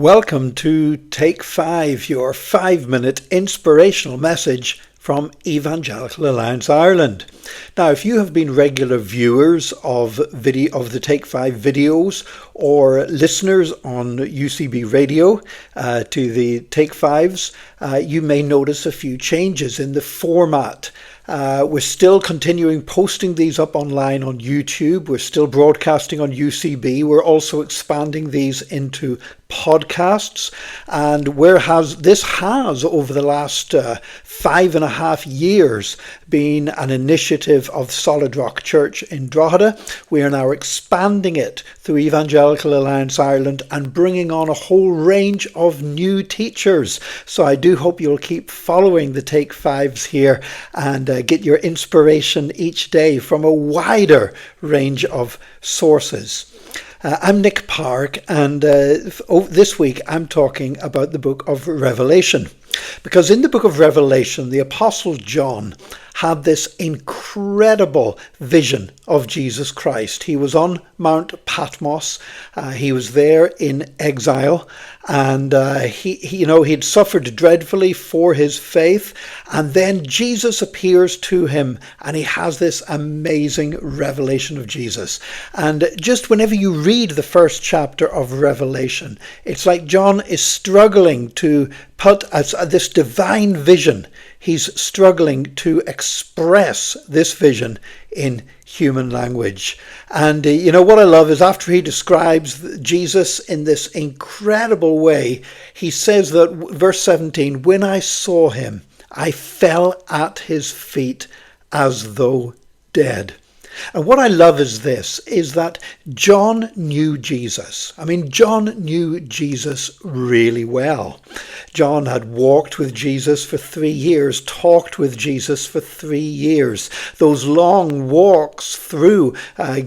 Welcome to Take 5, your 5-minute inspirational message from Evangelical Alliance Ireland. Now, if you have been regular viewers of the Take 5 videos or listeners on UCB radio to the Take 5s, you may notice a few changes in the format. We're still continuing posting these up online on YouTube. We're still broadcasting on UCB. We're also expanding these into podcasts. And this has over the last 5.5 years been an initiative of Solid Rock Church in Drogheda. We are now expanding it through Evangelical Alliance Ireland and bringing on a whole range of new teachers. So I do hope you'll keep following the Take 5s here and get your inspiration each day from a wider range of sources. I'm Nick Park, and this week I'm talking about the book of Revelation. Because in the book of Revelation, the Apostle John had this incredible vision of Jesus Christ. He was on Mount Patmos. He was there in exile, and he'd suffered dreadfully for his faith. And then Jesus appears to him, and he has this amazing revelation of Jesus. And just whenever you read the first chapter of Revelation, it's like John is struggling to put this divine vision. He's struggling to express this vision in human language. And what I love is after he describes Jesus in this incredible way, he says that, verse 17, "When I saw him, I fell at his feet as though dead." And what I love is that John knew Jesus. John knew Jesus really well. John had walked with Jesus for 3 years, talked with Jesus for 3 years. Those long walks through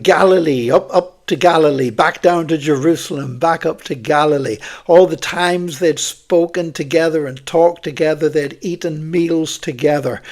Galilee, up to Galilee, back down to Jerusalem, back up to Galilee. All the times they'd spoken together and talked together, they'd eaten meals together.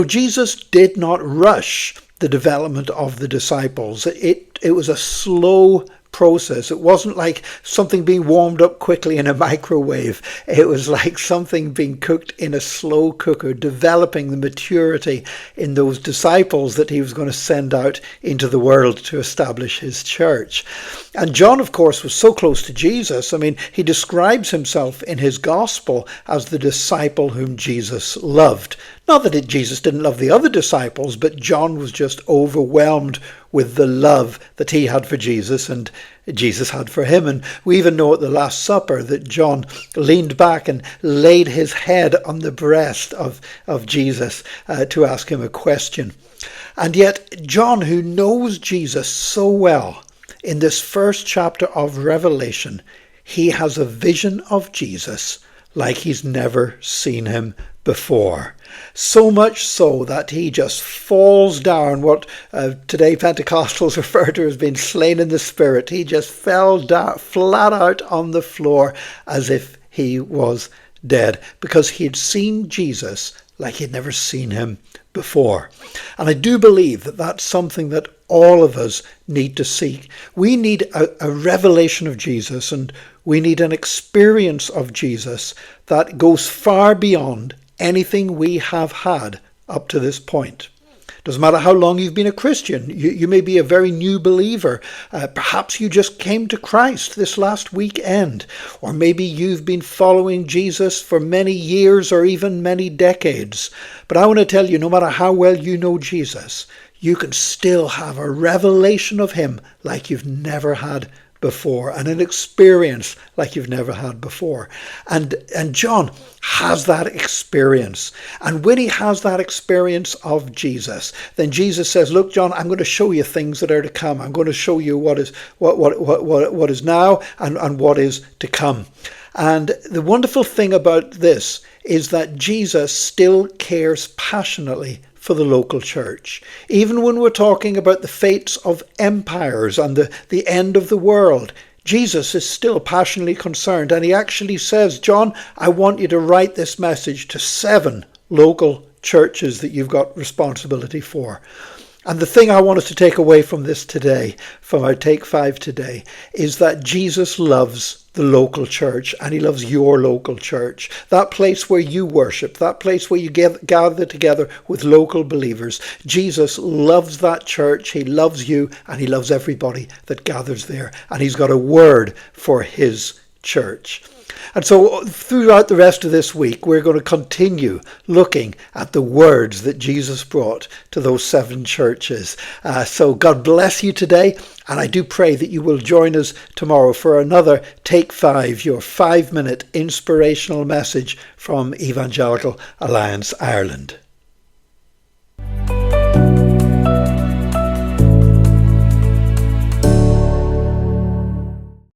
Jesus did not rush the development of the disciples. It was a slow process. It wasn't like something being warmed up quickly in a microwave. It was like something being cooked in a slow cooker, developing the maturity in those disciples that he was going to send out into the world to establish his church. And John, of course, was so close to Jesus. He describes himself in his gospel as the disciple whom Jesus loved. Not that Jesus didn't love the other disciples, but John was just overwhelmed with the love that he had for Jesus and Jesus had for him. And we even know at the Last Supper that John leaned back and laid his head on the breast of Jesus to ask him a question. And yet John, who knows Jesus so well, in this first chapter of Revelation, he has a vision of Jesus like he's never seen him before. So much so that he just falls down, what today Pentecostals refer to as being slain in the spirit. He just fell down flat out on the floor as if he was dead, because he had seen Jesus like he'd never seen him before. And I do believe that that's something that all of us need to seek. We need a revelation of Jesus, and we need an experience of Jesus that goes far beyond anything we have had up to this point. Doesn't matter how long you've been a Christian. You may be a very new believer. Perhaps you just came to Christ this last weekend. Or maybe you've been following Jesus for many years or even many decades. But I want to tell you, no matter how well you know Jesus, you can still have a revelation of him like you've never had before, and an experience like you've never had before. And John has that experience. And when he has that experience of Jesus, then Jesus says, "Look, John, I'm going to show you things that are to come. I'm going to show you what is now and what is to come." And the wonderful thing about this is that Jesus still cares passionately for the local church. Even when we're talking about the fates of empires and the end of the world, Jesus is still passionately concerned. And he actually says, "John, I want you to write this message to 7 local churches that you've got responsibility for." And the thing I want us to take away from this today, from our Take 5 today, is that Jesus loves the local church, and he loves your local church. That place where you worship, that place where you gather together with local believers. Jesus loves that church. He loves you, and he loves everybody that gathers there. And he's got a word for his church. And so throughout the rest of this week, we're going to continue looking at the words that Jesus brought to those 7 churches. So God bless you today. And I do pray that you will join us tomorrow for another Take 5, your 5-minute inspirational message from Evangelical Alliance Ireland.